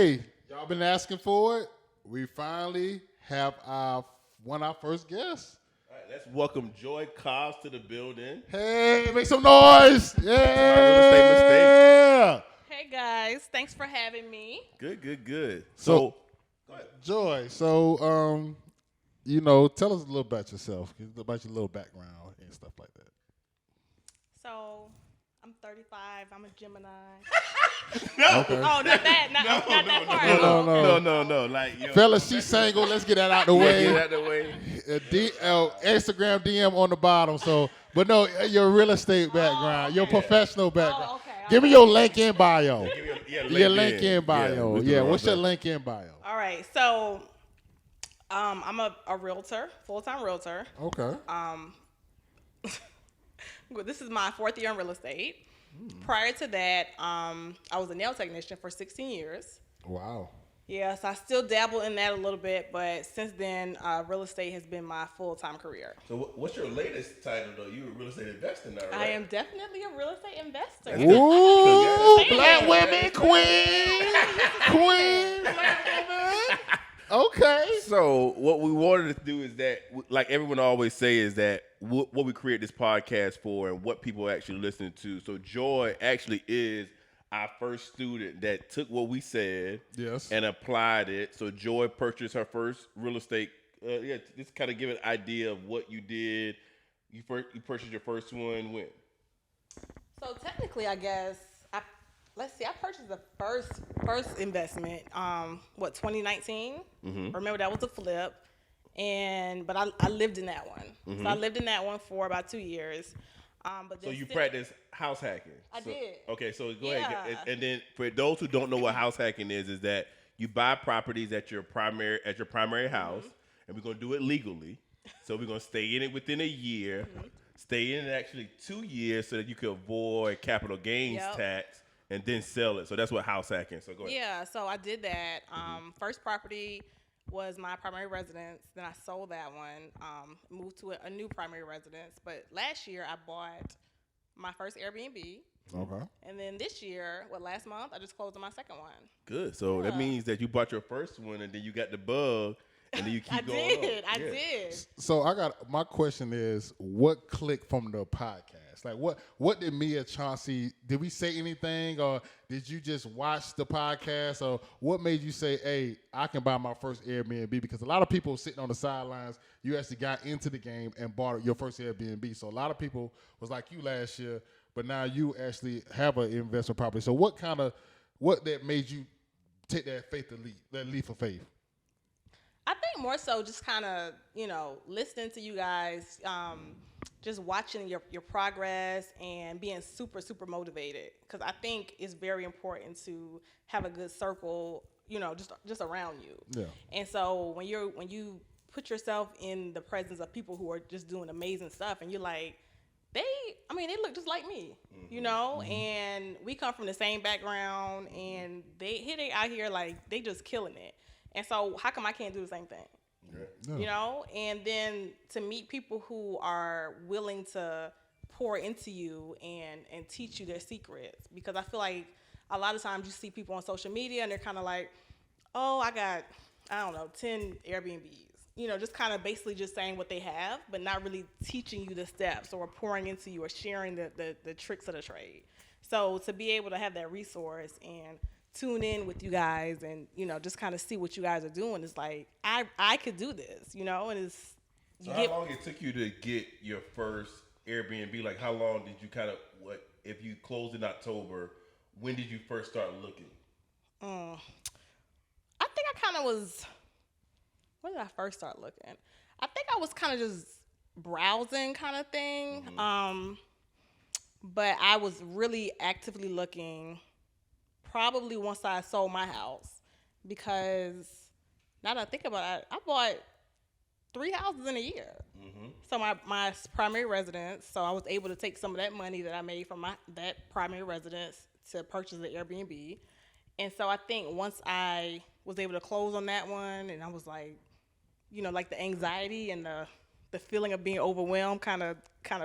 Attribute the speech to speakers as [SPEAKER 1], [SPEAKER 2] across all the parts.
[SPEAKER 1] Hey, y'all been asking for it. We finally have one of our first guests.
[SPEAKER 2] All right, let's welcome Joy Cobbs to the building.
[SPEAKER 1] Hey, make some noise. Yeah.
[SPEAKER 3] Hey guys, thanks for having me.
[SPEAKER 2] Good.
[SPEAKER 1] So,
[SPEAKER 2] Go ahead.
[SPEAKER 1] Joy, tell us a little about yourself, about your little background and stuff like that.
[SPEAKER 3] So, I'm 35. I'm a Gemini.
[SPEAKER 1] Okay.
[SPEAKER 3] Oh, not that. Not that part.
[SPEAKER 1] No.
[SPEAKER 2] Like, yo,
[SPEAKER 1] Fellas, she's single. Let's get that out the way.
[SPEAKER 2] get out of the way.
[SPEAKER 1] Instagram DM on the bottom. So, but no, your real estate background, your professional background.
[SPEAKER 3] Oh, okay.
[SPEAKER 1] Give me your LinkedIn bio.
[SPEAKER 2] Your
[SPEAKER 1] Your LinkedIn bio. Yeah, what's your LinkedIn bio?
[SPEAKER 3] All right. So, I'm a realtor, full-time realtor.
[SPEAKER 1] Okay.
[SPEAKER 3] This is my 4th year in real estate. Prior to that, I was a nail technician for 16 years.
[SPEAKER 1] Wow.
[SPEAKER 3] Yes, I still dabble in that a little bit, but since then, real estate has been my full-time career.
[SPEAKER 2] So what's your latest title, though? You're a real estate investor now, right?
[SPEAKER 3] I am definitely a real estate investor.
[SPEAKER 1] Ooh, black women, queen, black women. Okay.
[SPEAKER 2] So what we wanted to do is that, like everyone always say, is that what we create this podcast for and what people are actually listening to. So Joy actually is our first student that took what we said and applied it. So Joy purchased her first real estate. Just kind of give an idea of what you did. You purchased your first one when?
[SPEAKER 3] So technically, I guess I purchased the first investment. 2019?
[SPEAKER 2] Mm-hmm.
[SPEAKER 3] Remember that was a flip, but I lived in that one.
[SPEAKER 2] Mm-hmm.
[SPEAKER 3] So I lived in that one for about 2 years. But
[SPEAKER 2] So
[SPEAKER 3] then
[SPEAKER 2] you practice house hacking.
[SPEAKER 3] I did.
[SPEAKER 2] Okay, so go
[SPEAKER 3] Yeah.
[SPEAKER 2] ahead. And then for those who don't know what house hacking is that you buy properties at your primary house, and we're gonna do it legally. So we're gonna stay in it within a year, stay in it actually 2 years, so that you can avoid capital gains tax, and then sell it. So that's what house hacking. So go ahead.
[SPEAKER 3] Yeah, so I did that. First property was my primary residence. Then I sold that one, moved to a new primary residence. But last year I bought my first Airbnb.
[SPEAKER 1] Okay.
[SPEAKER 3] And then this year, last month, I just closed on my second one.
[SPEAKER 2] Good. So that means that you bought your first one, and then you got the bug, and then you keep going on.
[SPEAKER 3] I did.
[SPEAKER 1] So my question is, what clicked from the podcast? Like what did me or Chauncey, did we say anything, or did you just watch the podcast, or what made you say, hey, I can buy my first Airbnb? Because a lot of people sitting on the sidelines, you actually got into the game and bought your first Airbnb. So a lot of people was like you last year, but now you actually have an investment property. So what that made you take that leap of faith?
[SPEAKER 3] I think more so just kind of, listening to you guys, just watching your progress and being super, super motivated. Because I think it's very important to have a good circle, just around you. Yeah. And so when you put yourself in the presence of people who are just doing amazing stuff, and you're like, they look just like me, and we come from the same background, and they out here like they just killing it. And so how come I can't do the same thing? Yeah. And then to meet people who are willing to pour into you and teach you their secrets. Because I feel like a lot of times you see people on social media and they're kind of like, oh, I got, 10 Airbnbs. Just kind of basically just saying what they have, but not really teaching you the steps or pouring into you or sharing the tricks of the trade. So to be able to have that resource and tune in with you guys and, just kind of see what you guys are doing. It's like, I could do this, and it's...
[SPEAKER 2] So how long it took you to get your first Airbnb? Like, how long did you if you closed in October, when did you first start looking?
[SPEAKER 3] I think I kind of was... When did I first start looking? I think I was kind of just browsing kind of thing. Mm-hmm. But I was really actively looking probably once I sold my house, because now that I think about it, I bought 3 houses in a year. Mm-hmm. So my primary residence, so I was able to take some of that money that I made from that primary residence to purchase the Airbnb. And so I think once I was able to close on that one, and I was like, like the anxiety and the feeling of being overwhelmed kind of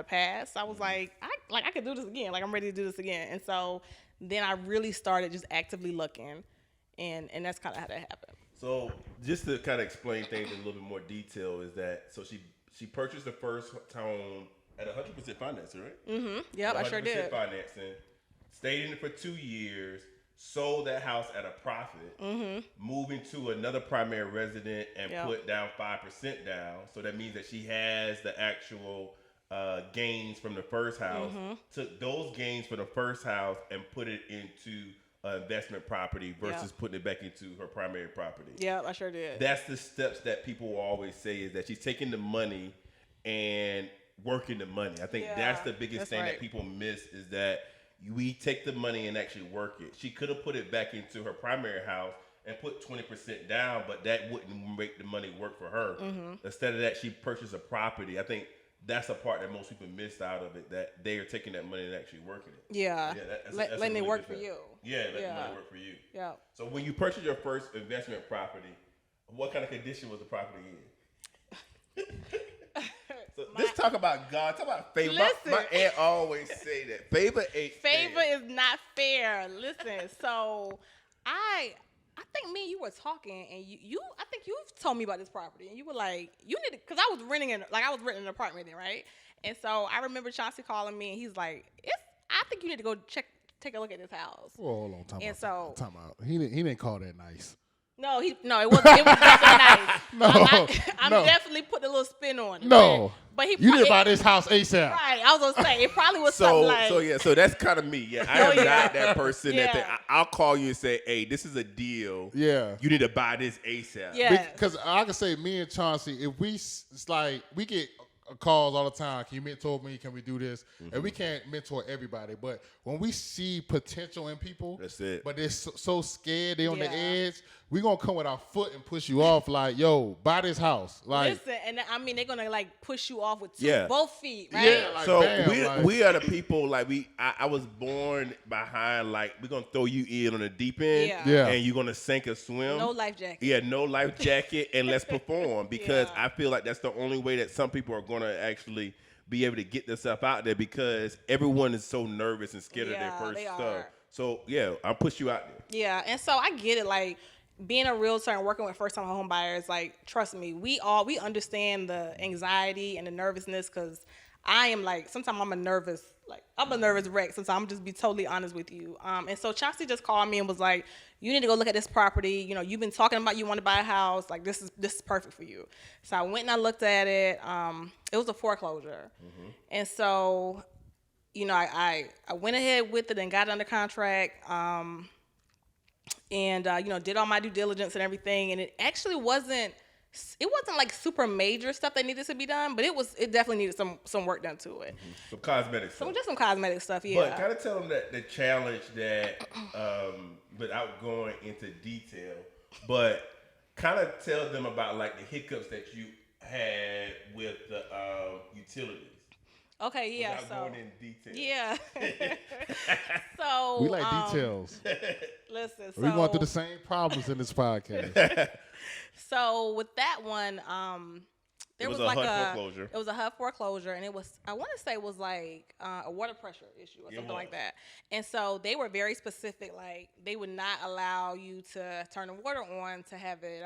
[SPEAKER 3] passed. I was like, I could do this again. Like, I'm ready to do this again. And so then I really started just actively looking. and that's kind of how that happened.
[SPEAKER 2] So just to kind of explain things in a little bit more detail is that so she purchased the first home at 100% financing, right?
[SPEAKER 3] Mm-hmm. Yep, I sure did.
[SPEAKER 2] 100% financing. Stayed in it for 2 years. Sold that house at a profit.
[SPEAKER 3] Mm-hmm.
[SPEAKER 2] Moving to another primary resident and put down 5% down. So that means that she has the actual gains from the first house.
[SPEAKER 3] Mm-hmm.
[SPEAKER 2] Took those gains from the first house and put it into investment property versus putting it back into her primary property.
[SPEAKER 3] Yeah, I sure did.
[SPEAKER 2] That's the steps that people will always say is that she's taking the money and working the money. I think that's the biggest thing that people miss is that we take the money and actually work it. She could have put it back into her primary house and put 20% down, but that wouldn't make the money work for her. Mm-hmm. Instead of that, she purchased a property. I think that's a part that most people missed out of it, that they are taking that money and actually working it.
[SPEAKER 3] Yeah. Letting it really work for you.
[SPEAKER 2] Yeah, letting the money work for you.
[SPEAKER 3] Yeah.
[SPEAKER 2] So when you purchased your first investment property, what kind of condition was the property in? So let's talk about God. Talk about favor. My aunt always say that favor ain't
[SPEAKER 3] favor
[SPEAKER 2] fair.
[SPEAKER 3] is not fair. Listen, so I think me and you were talking, and you I think you told me about this property, and you were like, you need to, because I was renting an apartment then, right? And so I remember Chauncey calling me, and he's like, I think you need to go take a look at this house.
[SPEAKER 1] Well, hold on, time out. He didn't call that nice.
[SPEAKER 3] No, it wasn't definitely nice. I'm
[SPEAKER 1] no.
[SPEAKER 3] definitely putting a little spin on it.
[SPEAKER 1] No.
[SPEAKER 3] But
[SPEAKER 1] you need to buy this house ASAP.
[SPEAKER 3] Right. I was going to say, it probably was something like.
[SPEAKER 2] So that's kind of me. Yeah, I am not that person I'll call you and say, hey, this is a deal.
[SPEAKER 1] Yeah.
[SPEAKER 2] You need to buy this ASAP.
[SPEAKER 3] Yeah.
[SPEAKER 1] Because I can say me and Chauncey, if it's like, we get calls all the time. Can you mentor me? Can we do this? Mm-hmm. And we can't mentor everybody. But when we see potential in people,
[SPEAKER 2] that's it.
[SPEAKER 1] But they're so scared, they're on the edge, we're going to come with our foot and push you off like, yo, buy this house. Like,
[SPEAKER 3] listen, and I mean, they're going to like push you off with both feet, right?
[SPEAKER 1] Yeah, like,
[SPEAKER 2] so
[SPEAKER 1] bam,
[SPEAKER 2] we are the people, like I was born behind, like, we're going to throw you in on the deep end and you're going to sink or swim.
[SPEAKER 3] No life jacket.
[SPEAKER 2] Yeah, no life jacket and let's perform because I feel like that's the only way that some people are going to actually be able to get themselves out there because everyone is so nervous and scared of their first stuff. So, I'll push you out there.
[SPEAKER 3] Yeah, and so I get it, like, being a realtor and working with first-time home buyers, like, trust me, we understand the anxiety and the nervousness because I am, like, sometimes I'm a nervous wreck. Sometimes I'm just be totally honest with you. And so Chauncey just called me and was like, you need to go look at this property. You know, you've been talking about you want to buy a house. Like, this is perfect for you. So I went and I looked at it. It was a foreclosure. Mm-hmm. And so, you know, I went ahead with it and got it under contract. And you know, did all my due diligence and everything, and it actually wasn't like super major stuff that needed to be done, but it definitely needed some work done to it.
[SPEAKER 2] Mm-hmm. Some cosmetic stuff.
[SPEAKER 3] Just some cosmetic stuff, yeah.
[SPEAKER 2] But kind of tell them that the challenge that, without going into detail, but kind of tell them about like the hiccups that you had with the utilities.
[SPEAKER 3] Okay, yeah.
[SPEAKER 2] Without going in detail.
[SPEAKER 3] Yeah. So
[SPEAKER 1] we like details.
[SPEAKER 3] Listen,
[SPEAKER 1] we going through the same problems in this podcast.
[SPEAKER 3] So with that one, there was like a
[SPEAKER 2] foreclosure.
[SPEAKER 3] It was a HUD foreclosure, and I want to say it was like a water pressure issue or something like that. And so they were very specific, like they would not allow you to turn the water on to have it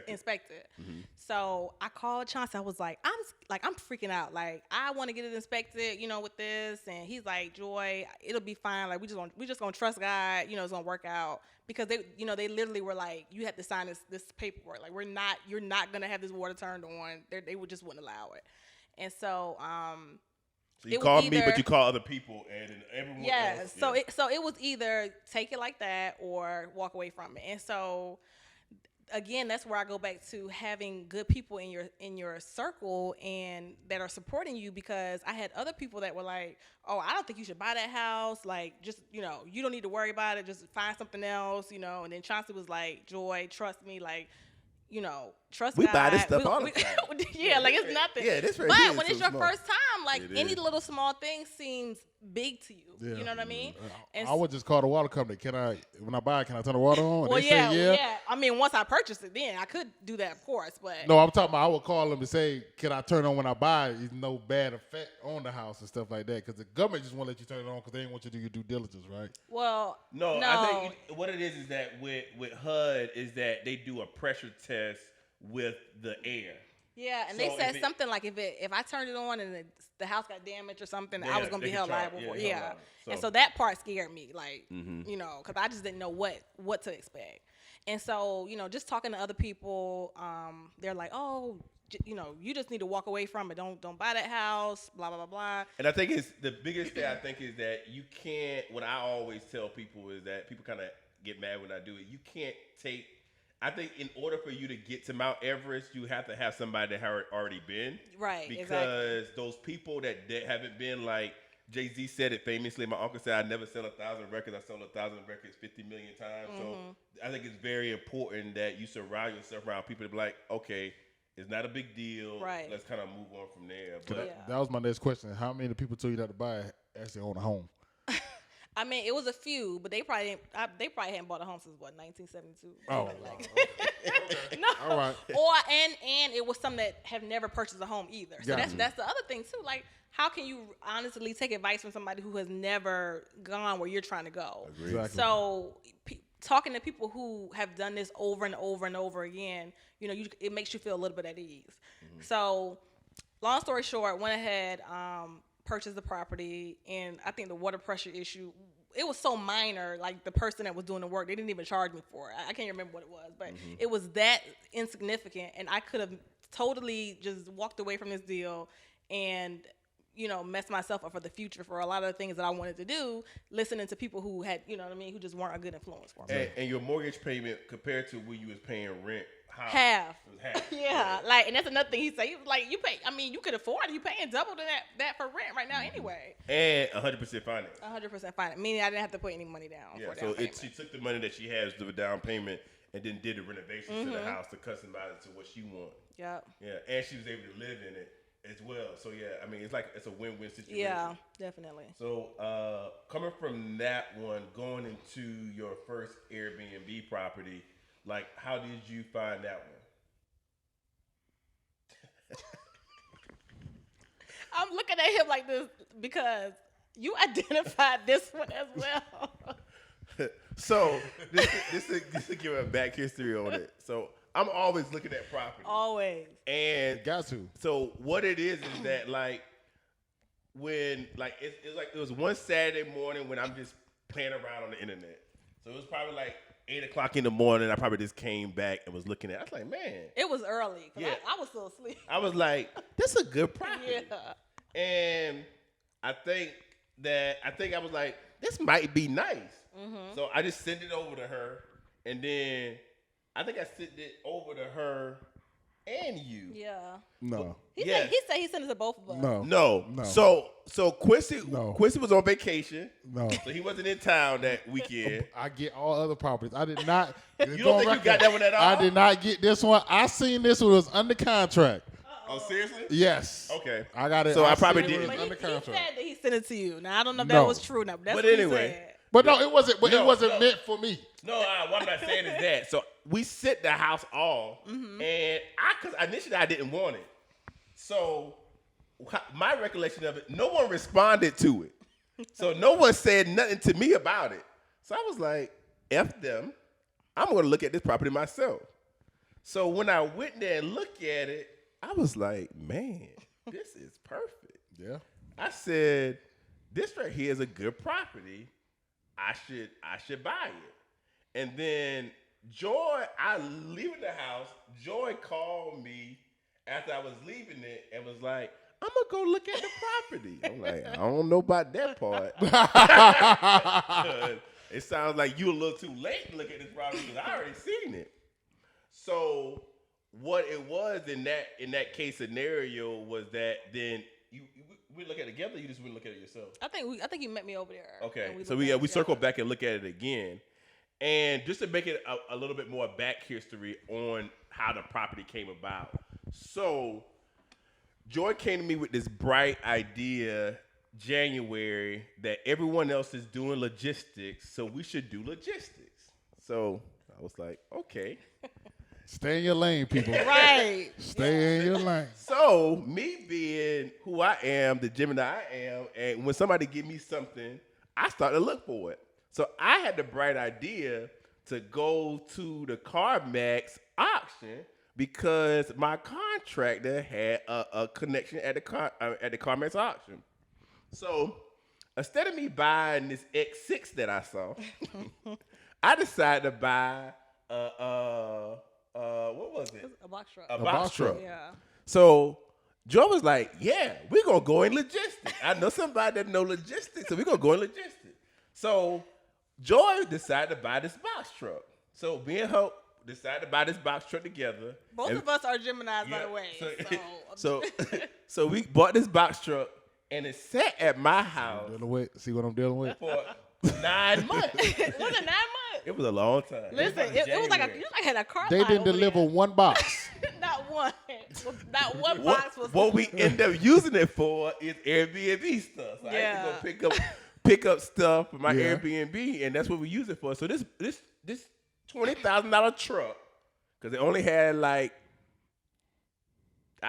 [SPEAKER 3] inspected. Mm-hmm. So I called Chauncey. I was like, I'm freaking out. Like, I want to get it inspected, you know, with this. And he's like, Joy, it'll be fine. Like, we just gonna trust God. You know, it's gonna work out because they literally were like, you have to sign this paperwork. Like, you're not gonna have this water turned on. They would just wouldn't allow it. And so,
[SPEAKER 2] so you called me, but you call other people and everyone else.
[SPEAKER 3] So it was either take it like that or walk away from it. And so, again, that's where I go back to having good people in your circle and that are supporting you, because I had other people that were like, oh, I don't think you should buy that house. Like, just, you know, you don't need to worry about it. Just find something else, you know. And then Chauncey was like, Joy, trust me. Like, you know, trust
[SPEAKER 2] We
[SPEAKER 3] God.
[SPEAKER 2] buy this stuff all the time.
[SPEAKER 3] Yeah, like it's nothing.
[SPEAKER 2] Yeah, this right
[SPEAKER 3] but
[SPEAKER 2] here is
[SPEAKER 3] when it's
[SPEAKER 2] so
[SPEAKER 3] your
[SPEAKER 2] small.
[SPEAKER 3] first time, like
[SPEAKER 2] It
[SPEAKER 3] any
[SPEAKER 2] is.
[SPEAKER 3] little small thing seems big to you.
[SPEAKER 1] Yeah.
[SPEAKER 3] You know what I mean? And
[SPEAKER 1] I would just call the water company. When I buy it, can I turn the water on? And
[SPEAKER 3] well,
[SPEAKER 1] they say
[SPEAKER 3] yeah. I mean, once I purchased it, then I could do that, of course. But
[SPEAKER 1] No, I'm talking about I would call them and say, can I turn on when I buy it? There's no bad effect on the house and stuff like that. Because the government just won't let you turn it on because they ain't want you to do your due diligence, right?
[SPEAKER 3] well,
[SPEAKER 2] No, I think what it is that with HUD is that they do a pressure test with the air.
[SPEAKER 3] yeah, and
[SPEAKER 2] So
[SPEAKER 3] they said
[SPEAKER 2] if it-
[SPEAKER 3] something like if I turned it on and the house got damaged or something, I was gonna
[SPEAKER 2] they
[SPEAKER 3] be
[SPEAKER 2] can
[SPEAKER 3] held
[SPEAKER 2] charge-
[SPEAKER 3] liable for.
[SPEAKER 2] yeah,
[SPEAKER 3] Yeah,
[SPEAKER 2] held liable.
[SPEAKER 3] and
[SPEAKER 2] So-
[SPEAKER 3] so that part scared me, like you know, because I just didn't know what to expect. And so just talking to other people, they're like, oh, you just need to walk away from it. Don't buy that house. Blah blah blah blah.
[SPEAKER 2] And I think it's the biggest thing. I think is that you can't. What I always tell people is that people kind of get mad when I do it. You can't take. I think in order for you to get to Mount Everest, you have to have somebody that had already been.
[SPEAKER 3] Right,
[SPEAKER 2] Because
[SPEAKER 3] exactly.
[SPEAKER 2] those people that haven't been, like Jay-Z said it famously. My uncle said, "I never sell 1,000 records. I sold 1,000 records 50 million times." So I think it's very important that you surround yourself around people that be like, okay, it's not a big deal.
[SPEAKER 3] Right.
[SPEAKER 2] Let's kind of move on from there. But
[SPEAKER 3] Yeah.
[SPEAKER 1] That was my next question. How many people told you that to buy actually own a home?
[SPEAKER 3] I mean, it was a few, but they probably hadn't bought a home since what 1972.
[SPEAKER 1] Oh,
[SPEAKER 3] Something like
[SPEAKER 1] okay.
[SPEAKER 3] No.
[SPEAKER 1] All right.
[SPEAKER 3] Or and it was some that have never purchased a home either. So
[SPEAKER 1] Gotcha.
[SPEAKER 3] that's the other thing too. Like, how can you honestly take advice from somebody who has never gone where you're trying to go?
[SPEAKER 1] Exactly.
[SPEAKER 3] So talking to people who have done this over and over and over again, it makes you feel a little bit at ease. So, long story short, went ahead, purchased the property, and I think the water pressure issue, it was so minor. Like the person that was doing the work, they didn't even charge me for it. I can't remember what it was, but it was that insignificant, and I could have totally just walked away from this deal and messed myself up for the future for a lot of the things that I wanted to do, listening to people who had, who just weren't a good influence for me.
[SPEAKER 2] and your mortgage payment compared to when you was paying rent,
[SPEAKER 3] Half.
[SPEAKER 2] It was half.
[SPEAKER 3] Yeah, like, and that's another thing he said. He was like, you could afford it. You paying double to that for rent right now anyway.
[SPEAKER 2] And 100% finance.
[SPEAKER 3] 100% fine. Meaning I didn't have to put any money down
[SPEAKER 2] Yeah,
[SPEAKER 3] for
[SPEAKER 2] so
[SPEAKER 3] down payment.
[SPEAKER 2] she took the money that she has to the down payment and then did the renovations to the house to customize it to what she wanted.
[SPEAKER 3] Yep.
[SPEAKER 2] Yeah, and she was able to live in it as well. So yeah, I mean, it's a win-win situation.
[SPEAKER 3] Yeah, definitely.
[SPEAKER 2] So coming from that one, going into your first Airbnb property, like how did you find that one?
[SPEAKER 3] I'm looking at him like this because you identified this one as well.
[SPEAKER 2] So this to give a back history on it. So I'm always looking at property.
[SPEAKER 3] Always.
[SPEAKER 2] And
[SPEAKER 1] Got to.
[SPEAKER 2] so what it is that like when like it was one Saturday morning when I'm just playing around on the internet. So it was probably like 8:00 in the morning. I probably just came back and was looking at it. I was like, man.
[SPEAKER 3] It was early. 'Cause
[SPEAKER 2] Yeah.
[SPEAKER 3] I was still asleep.
[SPEAKER 2] I was like, this is a good property.
[SPEAKER 3] Yeah.
[SPEAKER 2] And I think I was like, this might be nice. So I just sent it over to her. And then I think I sent it over to her and you.
[SPEAKER 3] Yeah.
[SPEAKER 1] No.
[SPEAKER 3] He
[SPEAKER 2] Yes.
[SPEAKER 3] said he sent it to both of us.
[SPEAKER 1] No.
[SPEAKER 2] No.
[SPEAKER 1] No.
[SPEAKER 2] So Quincy
[SPEAKER 1] No.
[SPEAKER 2] Quincy was on vacation.
[SPEAKER 1] No.
[SPEAKER 2] So he wasn't in town that weekend.
[SPEAKER 1] I get all other properties. I did not.
[SPEAKER 2] You don't think you got that one at all?
[SPEAKER 1] I did not get this one. I seen this one was under contract.
[SPEAKER 2] Oh, seriously?
[SPEAKER 1] Yes.
[SPEAKER 2] Okay.
[SPEAKER 1] I got it.
[SPEAKER 2] So I probably
[SPEAKER 1] seen it
[SPEAKER 2] didn't.
[SPEAKER 1] was
[SPEAKER 3] But
[SPEAKER 1] under
[SPEAKER 3] he
[SPEAKER 1] contract.
[SPEAKER 3] said that he sent it to you. Now I don't know if
[SPEAKER 1] No.
[SPEAKER 3] that was true. Now, but that's
[SPEAKER 2] But
[SPEAKER 3] what
[SPEAKER 2] anyway.
[SPEAKER 3] he said.
[SPEAKER 1] But no, it wasn't. But
[SPEAKER 2] No,
[SPEAKER 1] it wasn't
[SPEAKER 2] no.
[SPEAKER 1] meant for me.
[SPEAKER 2] No, what I'm not saying is that. So we set the house off, and because initially I didn't want it. So my recollection of it, no one responded to it. So no one said nothing to me about it. So I was like, F them. I'm going to look at this property myself. So when I went there and looked at it, I was like, man, this is perfect.
[SPEAKER 1] Yeah.
[SPEAKER 2] I said, this right here is a good property. I should buy it. And then Joy, I leaving the house, Joy called me after I was leaving it and was like, I'm gonna go look at the property. I'm like, I don't know about that part. It sounds like you a little too late to look at this property because I already seen it. So what it was in that case scenario was that then we look at it together. Or you just wouldn't look at it yourself.
[SPEAKER 3] I think you met me over there.
[SPEAKER 2] Okay,
[SPEAKER 3] and
[SPEAKER 2] so
[SPEAKER 3] looked at
[SPEAKER 2] we
[SPEAKER 3] it
[SPEAKER 2] circle
[SPEAKER 3] together.
[SPEAKER 2] back and look at it again, And just to make it a little bit more back history on how the property came about. So Joy came to me with this bright idea January that everyone else is doing logistics, so we should do logistics. So I was like, okay.
[SPEAKER 1] Stay in your lane, people.
[SPEAKER 3] Right.
[SPEAKER 1] Stay in your lane.
[SPEAKER 2] So me being who I am, the Gemini I am, and when somebody give me something, I start to look for it. So I had the bright idea to go to the CarMax auction because my contractor had a connection at the CarMax auction. So instead of me buying this X6 that I saw, I decided to buy what was it?
[SPEAKER 3] A box truck.
[SPEAKER 2] A box truck.
[SPEAKER 3] Yeah.
[SPEAKER 2] So Joe was like, yeah, we're going to go in logistics. I know somebody that know logistics, so we're going to go in logistics. So Joy decided to buy this box truck. So me and her decided to buy this box truck together.
[SPEAKER 3] Both of us are Geminis, by the way.
[SPEAKER 2] So we bought this box truck, and it sat at my house
[SPEAKER 1] See what I'm dealing with?
[SPEAKER 2] for 9 months.
[SPEAKER 3] Was it 9 months?
[SPEAKER 2] It was a long time.
[SPEAKER 3] Listen, it was like you like had a car.
[SPEAKER 1] They didn't deliver one box.
[SPEAKER 3] Not one. Not one box was.
[SPEAKER 2] What we end up using it for is Airbnb stuff. So I had to go pick up stuff for my Airbnb, and that's what we use it for. So this $20,000 truck, because it only had I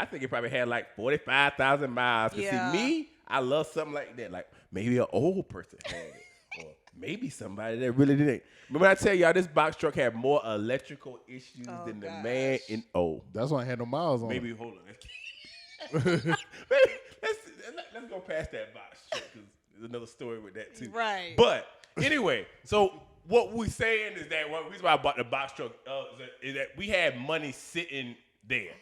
[SPEAKER 2] think it probably had 45,000 miles. Cause see, me, I love something like that. Like maybe an old person had it, or maybe somebody that really didn't. Remember I tell y'all this box truck had more electrical issues than the man in.
[SPEAKER 1] That's why I had no miles on.
[SPEAKER 2] Maybe hold on. Let's go past that box truck because there's another story with that too.
[SPEAKER 3] Right.
[SPEAKER 2] But anyway, so what we're saying is that one reason why I bought the box truck is that we had money sitting there.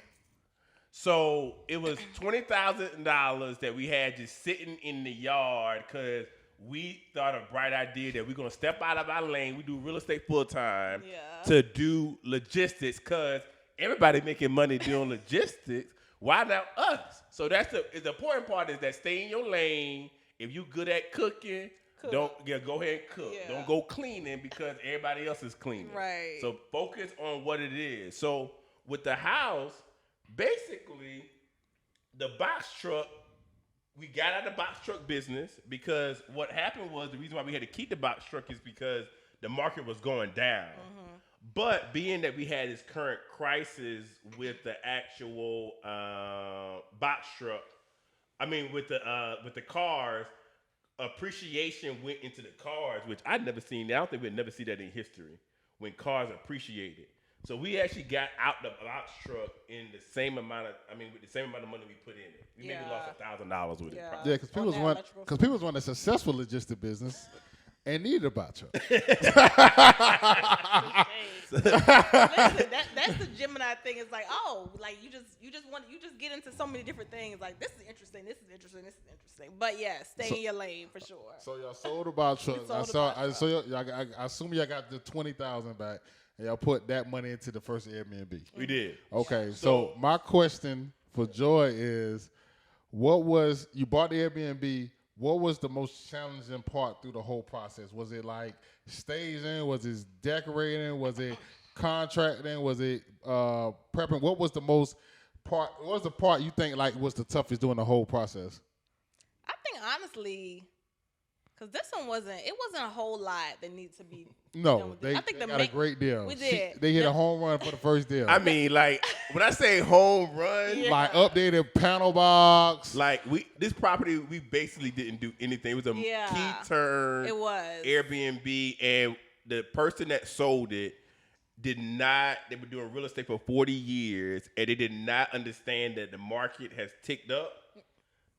[SPEAKER 2] So it was $20,000 that we had just sitting in the yard because we thought a bright idea that we're going to step out of our lane. We do real estate full time to do logistics because everybody making money doing logistics. Why not us? So that's the important part is that stay in your lane. If you good at cooking, go ahead and cook. Yeah. Don't go cleaning because everybody else is cleaning.
[SPEAKER 3] Right.
[SPEAKER 2] So focus on what it is. So with the house, basically, the box truck, we got out of the box truck business because what happened was the reason why we had to keep the box truck is because the market was going down. Mm-hmm. But being that we had this current crisis with the actual box truck, with the cars, appreciation went into the cars, which I'd never seen. I don't think we'd never see that in history when cars appreciated. So we actually got out the box truck in the same amount of, with the same amount of money we put in it. We maybe lost $1,000 with it.
[SPEAKER 1] Yeah, because people want a successful logistic business and needed a box truck.
[SPEAKER 3] Listen, that's the Gemini thing. It's like, you just get into so many different things. Like this is interesting, this is interesting, this is interesting. But yeah, stay in your lane for sure.
[SPEAKER 1] So y'all sold the box truck. I assume y'all got the $20,000 back. And y'all put that money into the first Airbnb.
[SPEAKER 2] We did.
[SPEAKER 1] Okay, so my question for Joy is, you bought the Airbnb, what was the most challenging part through the whole process? Was it like staging? Was it decorating? Was it contracting? Was it prepping? What was the part you think was the toughest during the whole process?
[SPEAKER 3] I think honestly, because this one wasn't a whole lot that needs to be.
[SPEAKER 1] No, they got a great deal.
[SPEAKER 3] We did.
[SPEAKER 1] They hit a home run for the first deal.
[SPEAKER 2] When I say home run,
[SPEAKER 1] updated panel box.
[SPEAKER 2] This property, we basically didn't do anything. It was a key turn.
[SPEAKER 3] It was
[SPEAKER 2] Airbnb, and the person that sold it they were doing real estate for 40 years, and they did not understand that the market has ticked up.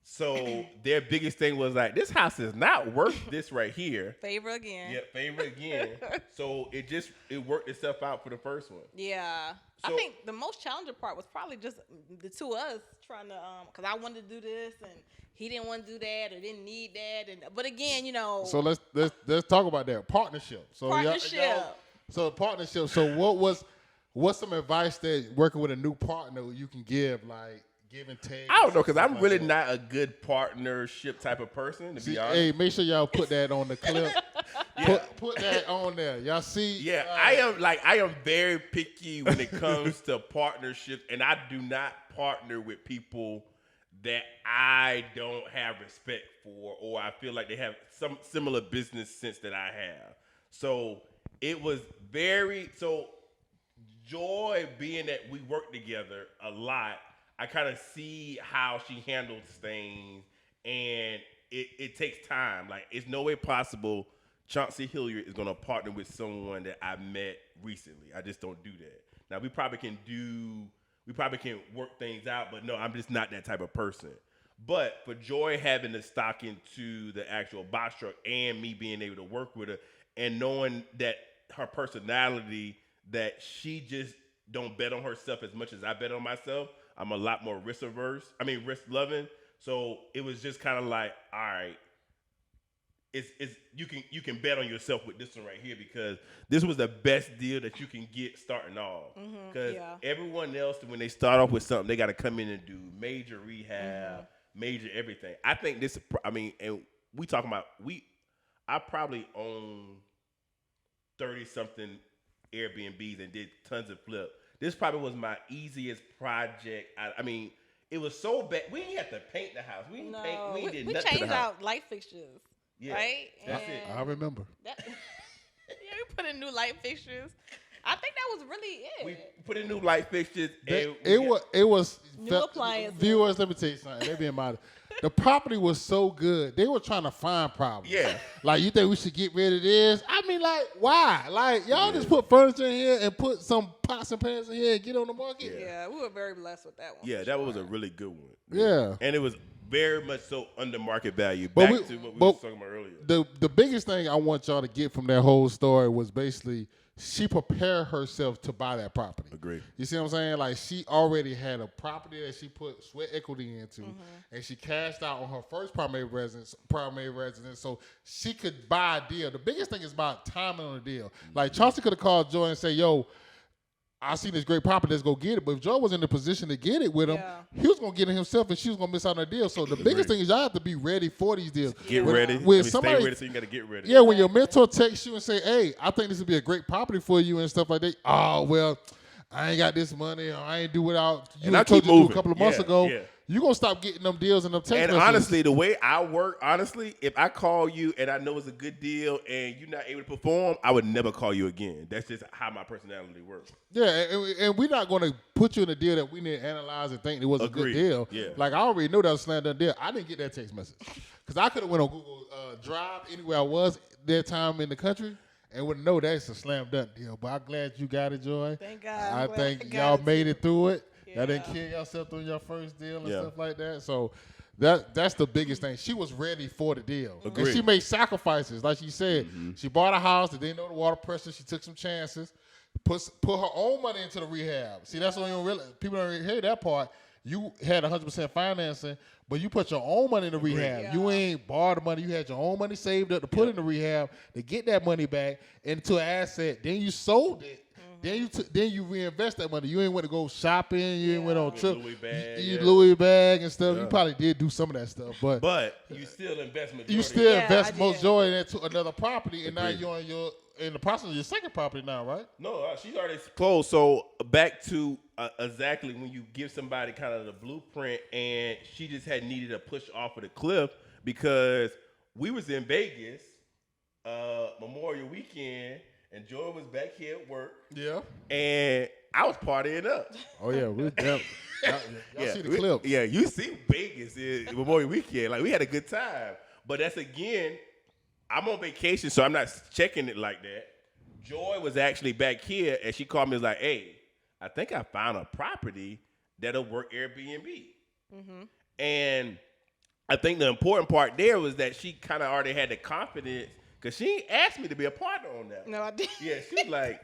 [SPEAKER 2] So their biggest thing was this house is not worth this right here.
[SPEAKER 3] Favor again.
[SPEAKER 2] Yeah, favor again. So it worked itself out for the first one.
[SPEAKER 3] Yeah. So, I think the most challenging part was probably just the two of us trying to, because I wanted to do this and he didn't want to do that or didn't need that. But again, So
[SPEAKER 1] let's talk about that partnership.
[SPEAKER 3] Partnership.
[SPEAKER 1] So what's some advice that working with a new partner you can give give and take?
[SPEAKER 2] I don't know, because I'm really not a good partnership type of person, to be honest.
[SPEAKER 1] Hey, make sure y'all put that on the clip. Put that on there. Y'all see?
[SPEAKER 2] Yeah, I am very picky when it comes to partnerships, and I do not partner with people that I don't have respect for, or I feel like they have some similar business sense that I have. So it was Joy, being that we work together a lot, I kind of see how she handles things, and it takes time. Like, it's no way possible Chauncey Hilliard is going to partner with someone that I met recently. I just don't do that. Now, we probably can work things out, but no, I'm just not that type of person. But for Joy having the stock into the actual box truck and me being able to work with her and knowing that her personality, that she just don't bet on herself as much as I bet on myself. I'm a lot more risk loving. So it was just kind of like, all right, it's you can bet on yourself with this one right here, because this was the best deal that you can get starting off. Because everyone else, when they start off with something, they got to come in and do major rehab, major everything. I think this. And we talking about I probably own 30-something Airbnbs and did tons of flip. This probably was my easiest project. It was so bad. We didn't have to paint the house. We did nothing to the house.
[SPEAKER 3] We changed out light fixtures.
[SPEAKER 2] Yeah,
[SPEAKER 3] right?
[SPEAKER 2] that's it.
[SPEAKER 1] I remember.
[SPEAKER 3] Yeah, we put in new light fixtures. I think that was really it.
[SPEAKER 2] We put in new light fixtures.
[SPEAKER 1] It was
[SPEAKER 3] new appliances.
[SPEAKER 1] Viewers, let me tell you something. They being modest. The property was so good. They were trying to find problems.
[SPEAKER 2] Yeah.
[SPEAKER 1] Like, you think we should get rid of this? I mean, like, why? Like, y'all just put furniture in here and put some pots and pans in here and get on the market?
[SPEAKER 3] Yeah, we were very blessed with that one.
[SPEAKER 2] Yeah, that was a really good one.
[SPEAKER 1] Yeah.
[SPEAKER 2] And it was very much so under market value. Back to what we were talking about earlier.
[SPEAKER 1] The biggest thing I want y'all to get from that whole story was basically she prepared herself to buy that property.
[SPEAKER 2] Agreed.
[SPEAKER 1] You see what I'm saying? Like, she already had a property that she put sweat equity into, and she cashed out on her first primary residence, so she could buy a deal. The biggest thing is about timing on the deal. Like, Chauncey could have called Joy and say, yo, I seen this great property, let's go get it. But if Joe was in the position to get it with him, he was going to get it himself, and she was going to miss out on the deal. So the biggest thing is y'all have to be ready for these deals.
[SPEAKER 2] Get ready. Stay ready, so you got to get ready.
[SPEAKER 1] Yeah, when your mentor texts you and say, hey, I think this would be a great property for you and stuff like that. Oh, well, I ain't got this money, or I ain't do without you.
[SPEAKER 2] And I keep moving.
[SPEAKER 1] A couple of months ago. Yeah. You're going to stop getting them deals and them text messages.
[SPEAKER 2] And honestly, the way I work, if I call you and I know it's a good deal and you're not able to perform, I would never call you again. That's just how my personality works.
[SPEAKER 1] Yeah, and we're not going to put you in a deal that we need to analyze and think it was a good deal.
[SPEAKER 2] Yeah.
[SPEAKER 1] Like, I already know that was a slam dunk deal. I didn't get that text message. Because I could have went on Google Drive anywhere I was that time in the country and would know that's a slam dunk deal. But I'm glad you got it, Joy.
[SPEAKER 3] Thank God.
[SPEAKER 1] I think y'all made it through it. Y'all didn't kill yourself through your first deal and stuff like that. So that's the biggest thing. She was ready for the deal.
[SPEAKER 2] Agreed.
[SPEAKER 1] And she made sacrifices. Like she said, she bought a house that didn't know the water pressure. She took some chances. Put her own money into the rehab. See, that's what you don't realize. People don't hear that part. You had 100% financing, but you put your own money in the rehab. Yeah. You ain't borrowed the money. You had your own money saved up to put in the rehab to get that money back into an asset. Then you sold it. Then you reinvest that money. You ain't went to go shopping. You ain't went on a trip. Louis bag and stuff. You probably did do some of that stuff, but
[SPEAKER 2] you still invest majority.
[SPEAKER 1] You still invest majority into another property, and now you're in the process of your second property now, right?
[SPEAKER 2] No, she's already closed. So back to exactly when you give somebody kind of the blueprint, and she just had needed a push off of the cliff because we was in Vegas Memorial Weekend. And Joy was back here at work.
[SPEAKER 1] Yeah.
[SPEAKER 2] And I was partying up.
[SPEAKER 1] Oh, yeah. Y'all see the clips.
[SPEAKER 2] Yeah, you see Vegas Memorial Weekend. Like, we had a good time. But that's, again, I'm on vacation, so I'm not checking it like that. Joy was actually back here, and she called me and was like, hey, I think I found a property that'll work Airbnb. And I think the important part there was that she kind of already had the confidence. Because she ain't asked me to be a partner on that.
[SPEAKER 3] No, I didn't.
[SPEAKER 2] Yeah, she was like,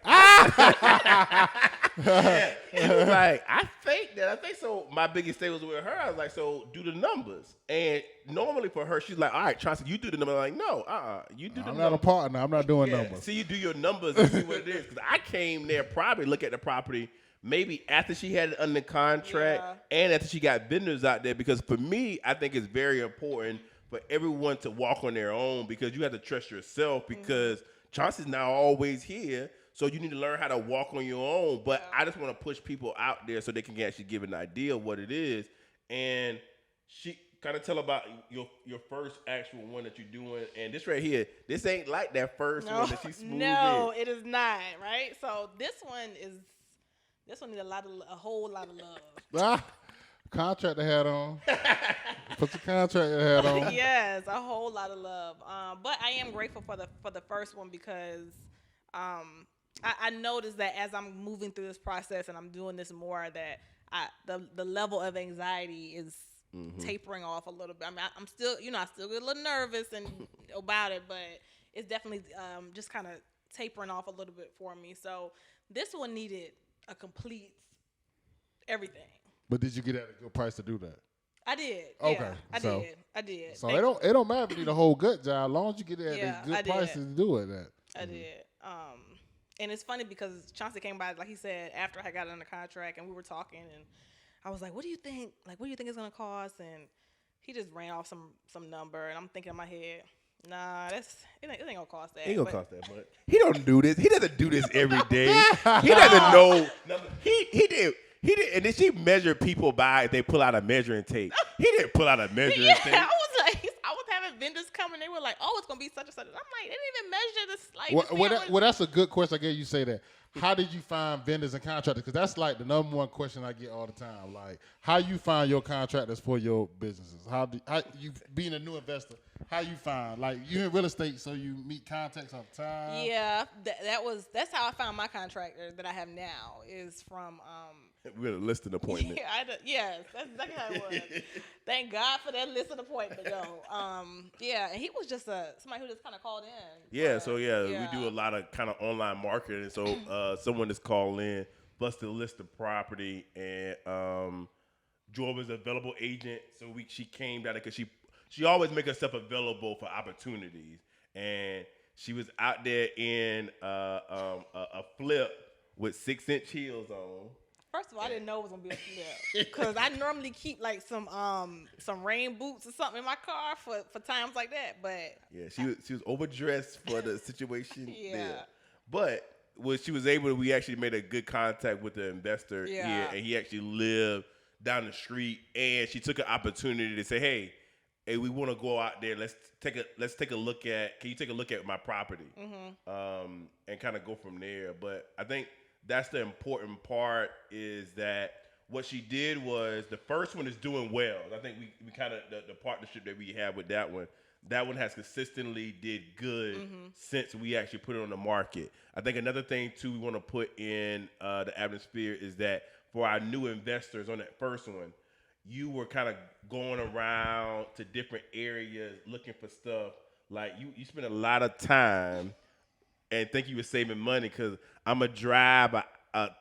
[SPEAKER 2] she was like, I think so. My biggest thing was with her. I was like, so do the numbers. And normally for her, she's like, all right, Chauncey, you do the numbers. I'm like, no, you do the numbers.
[SPEAKER 1] I'm not a partner. I'm not doing numbers.
[SPEAKER 2] So you do your numbers and see what it is. Because I came there probably look at the property maybe after she had it under contract and after she got vendors out there. Because for me, I think it's very important for everyone to walk on their own because you have to trust yourself because Chauncey's not always here. So you need to learn how to walk on your own. But I just want to push people out there so they can actually give an idea of what it is. And she kind of tell about your first actual one that you're doing. And this right here, this ain't like that first one that she smooth
[SPEAKER 3] No,
[SPEAKER 2] in.
[SPEAKER 3] it is not, right? So this one needs a whole lot of love.
[SPEAKER 1] Contractor hat on. Put your contractor hat on.
[SPEAKER 3] Yes, a whole lot of love. But I am grateful for the first one because I noticed that as I'm moving through this process and I'm doing this more, that the level of anxiety is tapering off a little bit. I mean, I'm still, I still get a little nervous and about it, but it's definitely just kind of tapering off a little bit for me. So this one needed a complete everything.
[SPEAKER 1] But did you get at a good price to do that?
[SPEAKER 3] I did.
[SPEAKER 1] Okay.
[SPEAKER 3] Yeah, I did.
[SPEAKER 1] So it don't matter if you need a whole gut job, as long as you get it at a good price to do it at.
[SPEAKER 3] I did. And it's funny because Chauncey came by, like he said, after I got under contract, and we were talking, and I was like, "What do you think? Like, what do you think it's gonna cost?" And he just ran off some number, and I'm thinking in my head, "Nah, it ain't gonna cost that."
[SPEAKER 2] It ain't gonna cost that much. He don't do this. He doesn't do this every day. He doesn't know. He did. And then she measured people by if they pull out a measuring tape. He didn't pull out a measuring tape.
[SPEAKER 3] I was having vendors come and they were like, "Oh, it's gonna be such and such." I'm like, they didn't even measure this.
[SPEAKER 1] Well, that's a good question. I guess you say that. How did you find vendors and contractors? Because that's like the number one question I get all the time. Like, how you find your contractors for your businesses? How you being a new investor? How you find, like, you in real estate, so you meet contacts all the time?
[SPEAKER 3] Yeah, that's how I found my contractor that I have now is from.
[SPEAKER 2] We had a listing appointment.
[SPEAKER 3] Yes, that's exactly how it was. Thank God for that listing appointment, though. Yeah, and he was just somebody who just kind of called in.
[SPEAKER 2] Yeah, we do a lot of kind of online marketing. And so someone just called in, busted a list of property, and Joy was an available agent. So she came down because she always make herself available for opportunities, and she was out there in a flip with 6-inch heels on.
[SPEAKER 3] First of all, I didn't know it was gonna be a flip because I normally keep like some rain boots or something in my car for times like that. But
[SPEAKER 2] yeah, she was overdressed for the situation.
[SPEAKER 3] Yeah,
[SPEAKER 2] there. But when she was able, we actually made a good contact with the investor here, and he actually lived down the street. And she took an opportunity to say, "Hey, we want to go out there. Let's take a look at. Can you take a look at my property?" And kind of go from there. But I think that's the important part is that what she did was the first one is doing well. I think we kind of the partnership that we have with that one has consistently did good since we actually put it on the market. I think another thing too we want to put in the atmosphere is that for our new investors on that first one, you were kind of going around to different areas looking for stuff. Like you spent a lot of time and think you were saving money because I'm going to drive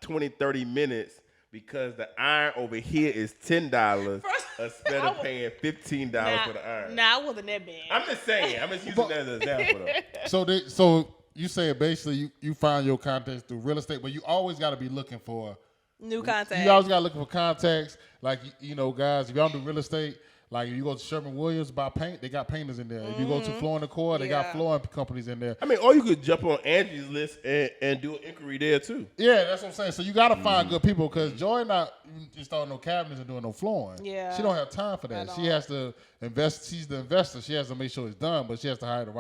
[SPEAKER 2] 20, 30 minutes because the iron over here is $10 instead of paying $15 for the iron.
[SPEAKER 3] Nah, I wasn't that bad.
[SPEAKER 2] I'm just saying. I'm just using that as an example, though.
[SPEAKER 1] So you say basically you find your contacts through real estate, but you always got to be looking for
[SPEAKER 3] new contacts.
[SPEAKER 1] You always got to look for contacts. Like, guys, if y'all do real estate, like if you go to Sherman-Williams buy paint, they got painters in there. If you go to Flooring Decor, they got flooring companies in there.
[SPEAKER 2] I mean, or you could jump on Angie's list and do an inquiry there too.
[SPEAKER 1] Yeah, that's what I'm saying. So you got to find good people because Joy not installing no cabinets and doing no flooring.
[SPEAKER 3] Yeah.
[SPEAKER 1] She don't have time for that. She has to invest. She's the investor. She has to make sure it's done, but she has to hire the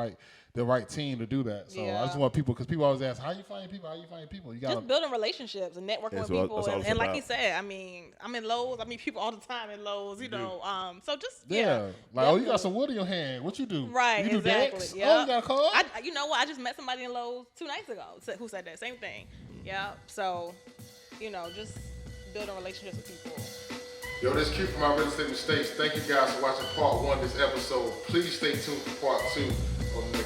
[SPEAKER 1] right team to do that. So I just want people, because people always ask, how you find your people? You got
[SPEAKER 3] just building relationships and networking with people. And like you said, I mean, I'm in Lowe's. I meet people all the time in Lowe's, so just,
[SPEAKER 1] Like, oh, you got some wood in your hand. What you do?
[SPEAKER 3] Right,
[SPEAKER 1] you do
[SPEAKER 3] exactly.
[SPEAKER 1] decks?
[SPEAKER 3] Yeah.
[SPEAKER 1] Oh, you got a car?
[SPEAKER 3] You know what? I just met somebody in Lowe's 2 nights ago who said that same thing. Yeah. So, just building relationships with people.
[SPEAKER 1] Yo, this is Q from My Real Estate Mistakes. Thank you guys for watching part 1 of this episode. Please stay tuned for part 2 on the